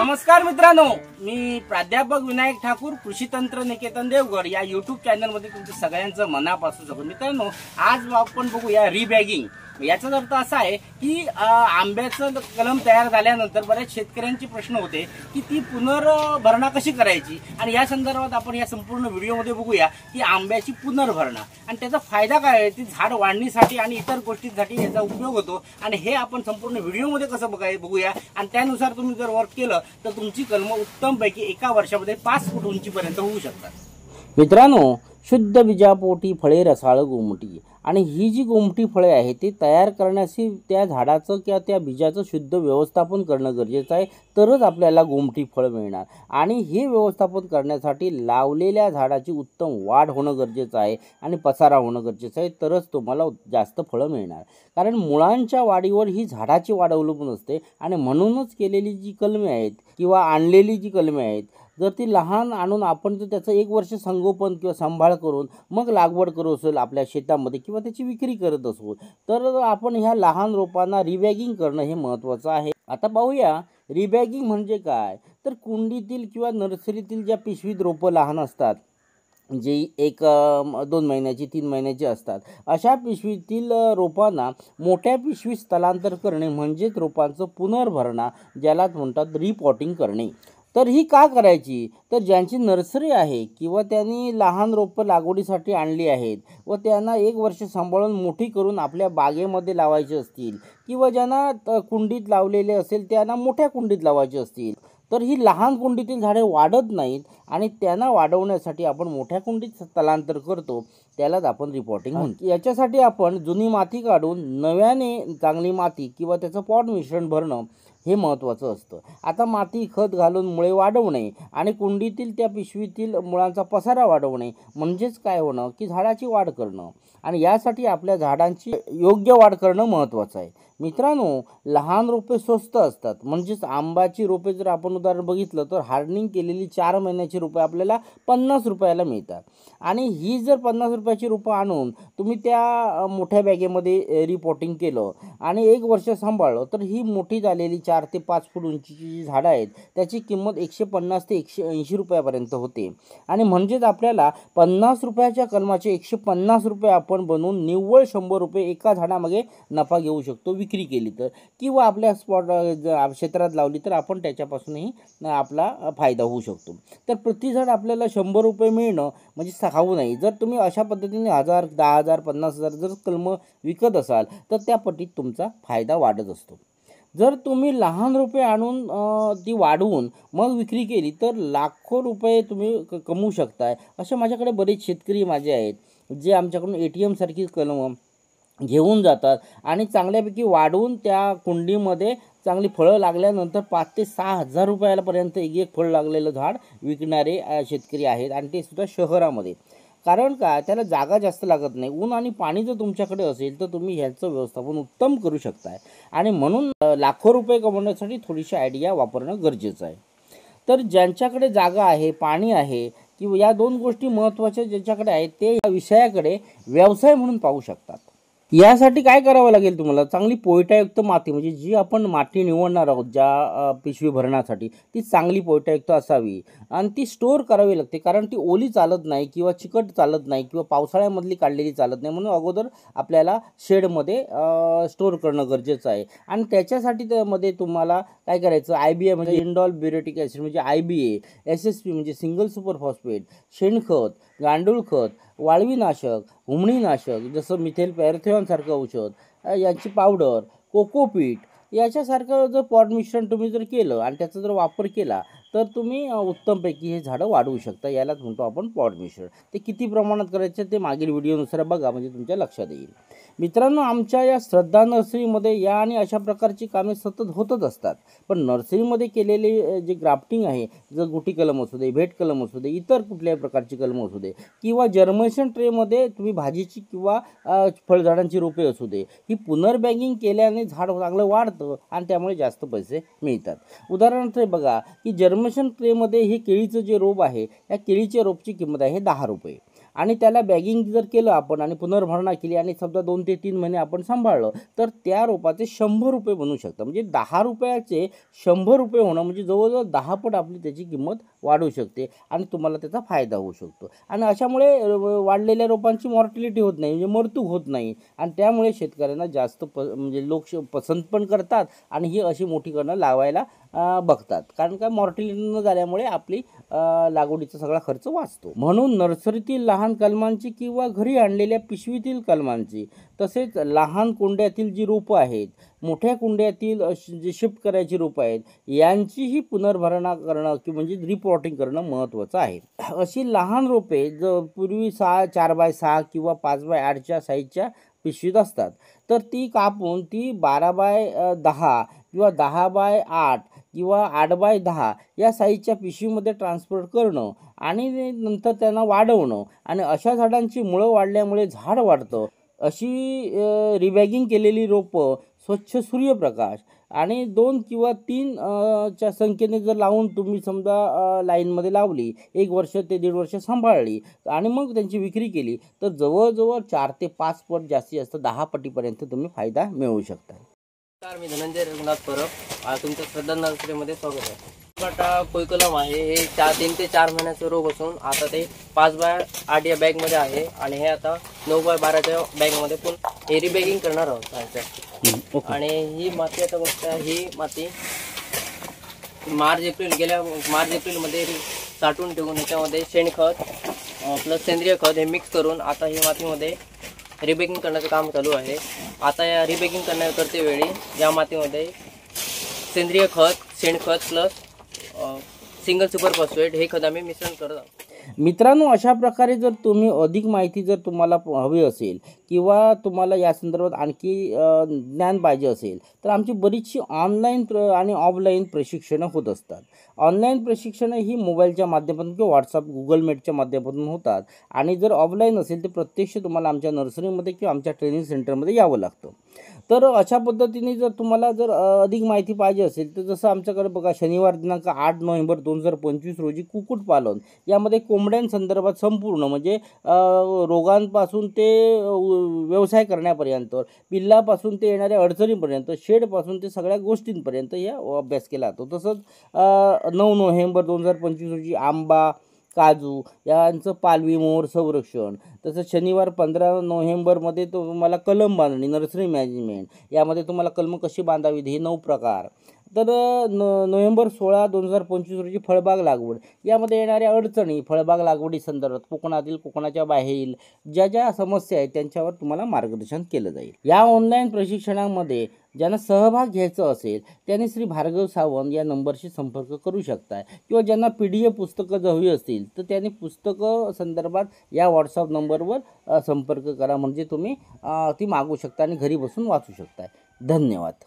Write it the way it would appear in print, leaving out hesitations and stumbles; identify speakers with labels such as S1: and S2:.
S1: नमस्कार मित्रांनो, मी प्राध्यापक विनायक ठाकूर कृषी तंत्र निकेतन देवगड या यूट्यूब चॅनलमध्ये तुमचं सगळ्यांचं मनापासून स्वागत। मित्रांनो, आज आपण बघूया रिबॅगिंग। याचा अर्थ असा आहे की आंब्याचं कलम तयार झाल्यानंतर बरेच शेतकऱ्यांचे प्रश्न होते की ती पुनर्भरणा कशी करायची, आणि या संदर्भात आपण या संपूर्ण व्हिडिओमध्ये बघूया की आंब्याची पुनर्भरणा आणि त्याचा फायदा काय आहे, ती झाड वाढणीसाठी आणि इतर गोष्टींसाठी याचा उपयोग होतो, आणि हे आपण संपूर्ण व्हिडिओमध्ये कसं बघूया। आणि त्यानुसार तुम्ही जर वर्क केलं तर तुमची कलम उत्तमपैकी एका वर्षामध्ये 5 फूट उंचीपर्यंत होऊ शकतात। मित्रांनो, शुद्ध बीजापोटी फळे रसाळ गोमटी, आणि ही जी गोमटी फळे आहे ती तयार करण्यासाठी त्या झाडाचं किंवा त्या बीजाचं शुद्ध व्यवस्थापन करणं गरजेचं आहे, तरच आपल्याला गोमटी फळ मिळणार। आणि हे व्यवस्थापन करण्यासाठी लावलेल्या झाडाची उत्तम वाढ होणं गरजेचं आहे आणि पसारा होणं गरजेचं आहे, तरच तुम्हाला जास्त फळं मिळणार। कारण मुळांच्या वाढीवर ही झाडाची वाढ अवलंबून असते, आणि म्हणूनच केलेली जी कलमे आहेत किंवा आणलेली जी कलमे आहेत, जर ती लहान आणून आपण जर त्याचं 1 वर्ष संगोपन किंवा सांभाळ करून मग लागवड करू असेल आपल्या शेतामध्ये किंवा त्याची विक्री करत असू, तर आपण ह्या लहान रोपांना रिबॅगिंग करणं हे महत्त्वाचं आहे। आता पाहूया रिबॅगिंग म्हणजे काय। तर कुंडीतील किंवा नर्सरीतील ज्या पिशवीत रोपं लहान असतात, जी 1-2 महिन्याची 3 महिन्याची असतात, अशा पिशवीतील रोपांना मोठ्या पिशवीत स्थलांतर करणे म्हणजेच रोपांचं पुनर्भरणा, ज्याला म्हणतात रिपॉटिंग करणे। तर ही का करायची, तर ज्यांची नर्सरी आहे किंवा त्यांनी लहान रोपं लागवडीसाठी आणली आहेत व त्यांना 1 वर्ष सांभाळून मोठी करून आपल्या बागेमध्ये लावायची असतील, किंवा ज्यांना कुंडीत लावलेले असेल त्यांना मोठ्या कुंडीत लावायचे असतील, तर ही लहान कुंडीतील झाडे वाढत नाहीत आणि त्यांना वाढवण्यासाठी आपण मोठ्या कुंडीत स्थलांतर करतो, त्यालाच आपण रिपॉटिंग म्हणतो। याच्यासाठी आपण जुनी माती काढून नव्याने चांगली माती किंवा त्याचं पॉट मिश्रण भरणं हे महत्त्वाचं असतं। आता माती खत घालून मुळे वाढवणे आणि कुंडीतील त्या पिशवीतील मुळांचा पसारा वाढवणे म्हणजेच काय होणं की झाडाची वाढ करणं, आणि यासाठी आपल्या झाडांची योग्य वाढ करणं महत्त्वाचं आहे। मित्रांनो, लहान रोपे स्वस्त असतात, म्हणजेच आंब्याची रोपे जर आपण उदाहरण बघितलं तर हार्डनिंग केलेली 4 महिन्याची रोपे आपल्याला 50 रुपयाला मिळतात, आणि ही जर 50 रुपयाची रोपं आणून तुम्ही त्या मोठ्या बॅगेमध्ये रिपॉटिंग केलं आणि 1 वर्ष सांभाळलं, तर ही मोठी झालेली 4 ते 5 फूट उंचीची जी झाडं आहेत त्याची किंमत 150 ते 180 रुपयापर्यंत होते। आणि म्हणजेच आपल्याला 50 रुपयाच्या कलमाचे 150 रुपये आपण बनवून निव्वळ 100 रुपये एका झाडामागे नफा घेऊ शकतो विक्री केली तर, किंवा आपल्या क्षेत्रात लावली तर आपण त्याच्यापासूनही आपला फायदा होऊ शकतो। तर प्रति झाड आपल्याला 100 रुपये मिळणं म्हणजे सांगू नाही। जर तुम्ही अशा पद्धतीने 1000, 10,000, 50,000 जर कलम विकत असाल तर त्या पटीत तुमचा फायदा वाढत असतो। जर तुम्ही लहान रोपे आणून ती वाढवून मग विक्री केली तर लाखो रुपये तुम्ही कमवू शकताय। असे माझ्याकडे बरेच शेतकरी माझे आहेत जे आमच्याकडून ATM सारखी कलम घेऊन जातात आणि चांगल्यापैकी वाढवून त्या कुंडीमध्ये चांगली फळं लागल्यानंतर 5 ते 6,000 रुपयापर्यंत एक फळ लागलेलं झाड विकणारे शेतकरी आहेत, आणि ते सुद्धा शहरामध्ये। कारण का, त्याला जागा जास्त लागत नाही, ऊन आणि पाणी जर तुमच्याकडे असेल तर तुम्ही ह्याचं व्यवस्थापन उत्तम करू शकताय, आणि म्हणून लाखो रुपये कमवण्यासाठी थोडीशी आयडिया वापरणं गरजेचं आहे। तर ज्यांच्याकडे जागा आहे, पाणी आहे, किंवा या 2 गोष्टी महत्त्वाच्या ज्यांच्याकडे आहेत ते या विषयाकडे व्यवसाय म्हणून पाहू शकतात। यासाठी काय करावं लागेल तुम्हाला, चांगली पोयटायुक्त माती, म्हणजे जी आपण माती निवडणार आहोत ज्या पिशवी भरण्यासाठी ती चांगली पोयटायुक्त असावी, आणि ती स्टोअर करावी लागते, कारण ती ओली चालत नाही किंवा चिकट चालत नाही किंवा पावसाळ्यामधली काढलेली चालत नाही, म्हणून अगोदर आपल्याला शेडमध्ये स्टोअर करणं गरजेचं आहे। आणि त्याच्यासाठी त्यामध्ये तुम्हाला काय करायचं, IBA म्हणजे इंडॉल ब्युरेटिक ॲसिड म्हणजे IBA, SSP म्हणजे सिंगल सुपर फॉस्फेट, शेणखत, गांडूळ खत, वाळवीनाशक, हुमणीनाशक जसं मिथेल पॅरथिओनसारखं औषध, याची पावडर, कोकोपीट याच्यासारखं जर पॉट मिश्रण तुम्ही जर केलं आणि त्याचा जर वापर केला तर तुम्ही उत्तमपैकी हे झाडं वाढवू शकता। यालाच म्हणतो आपण पॉट मिश्रण। ते किती प्रमाणात करायचं ते मागील व्हिडिओनुसार बघा, म्हणजे तुमच्या लक्षात येईल। मित्रांनो, आमच्या या श्रद्धा नर्सरीमध्ये या आणि अशा प्रकारची कामे सतत होतच असतात, पण नर्सरीमध्ये केलेले जे ग्राफ्टिंग आहे, जर गुटी कलम असू दे, भेट कलम असू दे, इतर कुठल्याही प्रकारची कलम असू दे, किंवा जर्मेशन ट्रेमध्ये तुम्ही भाजीची किंवा फळझाडांची रोपे असू दे, ही पुनर्बॅगिंग केल्याने झाड चांगलं वाढतं आणि त्यामुळे जास्त पैसे मिळतात। उदाहरणार्थ बघा की जर्मेशन ट्रेमध्ये हे केळीचं जे रोप आहे, या केळीच्या रोपची किंमत आहे 10 रुपये, आणि त्याला बॅगिंग जर केलं आपण आणि पुनर्भरणा केली आणि समजा 2 ते 3 महिने आपण सांभाळलं तर त्या रोपाचे 100 रुपये बनू शकतात. म्हणजे 10 रुपयाचे 100 रुपये होणं म्हणजे जवळजवळ 10 पट आपली त्याची किंमत वाढू शकते आणि तुम्हाला त्याचा फायदा होऊ शकतो. आणि अशामुळे वाढलेल्या रोपांची मॉर्टिलिटी होत नाही, म्हणजे मरतूक होत नाही आणि त्यामुळे शेतकऱ्यांना जास्त म्हणजे लोक पसंत पण करतात आणि ही अशी मोठी करणं लावायला बघतात. कारण का मॉर्टिलिटी न झाल्यामुळे आपली लागवडीचा सगळा खर्च वाचतो. म्हणून नर्सरीतील लहान कलमांची किंवा घरी आणलेल्या पिशवीतील कलमांची तसेच लहान कुंड्यातील जी रोपं आहेत, मोठ्या कुंड्यातील जे शिफ्ट करायची रोपं आहेत यांचीही पुनर्भरणा करणं की म्हणजे रिपॉटिंग करणं महत्त्वाचं आहे. अशी लहान रोपे पूर्वी 4x6 किंवा 5x8च्या साईजच्या पिशवीत असतात तर ती कापून ती 12x10 किंवा 10x8 किंवा 8x10 या साईजच्या पिशवीमध्ये ट्रान्सफर करणं आणि नंतर त्यांना वाढवणं आणि अशा झाडांची मुळं वाढल्यामुळे झाड वाढतं. अशी रिबॅगिंग केलेली रोपं स्वच्छ सूर्यप्रकाश आणि 2 किंवा 3 च्या संख्येने जर लावून तुम्ही समजा लाईनमध्ये लावली, 1 वर्ष ते 1.5 वर्ष सांभाळली आणि मग त्यांची विक्री केली तर जवळजवळ 4 ते 5 पट जास्तीत जास्त 10 पटीपर्यंत तुम्ही फायदा मिळवू शकता.
S2: नमस्कार, मी धनंजय रघुनाथ परब. तुमचं श्रद्धा नर्सरीमध्ये स्वागत आहे. बटा कोयकलम आहे, हे 3 ते 4 महिन्याचे रोग असून आता ते 5x8 या बॅगमध्ये आहे आणि हे आता 9x12च्या बॅगमध्ये पण हे रिबॅगिंग करणार आहोत. आणि ही माती आता बघता, ही माती मार्च एप्रिलमध्ये साठवून ठेवून ह्याच्यामध्ये शेणखत प्लस सेंद्रिय खत हे मिक्स करून आता ही मातीमध्ये रिबॅगिंग करण्याचं काम चालू आहे. आता या रिबॅगिंग करते वेळी या मातीमध्ये सेंद्रिय खत, शेणखत प्लस सिंगल सुपर फॉस्फेट हे खत आम्ही मिश्रण करत आहोत.
S1: मित्रांनो, अशा प्रकारे जर तुम्ही अधिक माहिती जर तुम्हाला हवी असेल किंवा तुम्हाला या संदर्भात आणखी ज्ञान पाहिजे असेल तर आमची बरीचशी ऑनलाईन आणि ऑफलाईन प्रशिक्षणं होत असतात. ऑनलाईन प्रशिक्षणं ही मोबाईलच्या माध्यमातून किंवा व्हॉट्सअप, गुगल मीटच्या माध्यमातून होतात आणि जर ऑफलाईन असेल तर प्रत्यक्ष तुम्हाला आमच्या नर्सरीमध्ये किंवा आमच्या ट्रेनिंग सेंटरमध्ये यावं लागतं. तर अशा पद्धतीने जर तुम्हाला जर अधिक माहिती पाहिजे असेल तर जसं आमच्याकडे बघा, शनिवार दिनांक 8 नोव्हेंबर 2025 रोजी कुक्कुटपालन यामध्ये कोंबड्यांसंदर्भात संपूर्ण म्हणजे रोगांपासून ते व्यवसाय करण्यापर्यंत, पिल्लापासून ते येणाऱ्या अडचणीपर्यंत, शेडपासून ते सगळ्या गोष्टींपर्यंत या अभ्यास केला जातो. तसंच 9 नोव्हेंबर 2025 रोजी आंबा, काजू यांचं पालवी मोहर संरक्षण. तसंच शनिवार 15 नोव्हेंबरमध्ये तुम्हाला कलम बांधणी, नर्सरी मॅनेजमेंट यामध्ये तुम्हाला कलम कशी बांधावीत हे 9 प्रकार. तर नोव्हेंबर 16, 2025 रोजी फळबाग लागवड यामध्ये येणाऱ्या अडचणी, फळबाग लागवडी संदर्भात कोकणातील, कोकणाच्या बाहेरील ज्या समस्या आहेत त्यांच्यावर तुम्हाला मार्गदर्शन केलं जाईल. या ऑनलाईन प्रशिक्षणामध्ये ज्यांना सहभाग घ्यायचा असेल त्यांनी श्री भार्गव सावंत या नंबरशी संपर्क करू शकता किंवा ज्यांना PDF पुस्तकं हवी असतील तर त्यांनी पुस्तकं संदर्भात या व्हॉट्सअप नंबरवर संपर्क करा, म्हणजे तुम्ही ती मागू शकता आणि घरी बसून वाचू शकता. धन्यवाद.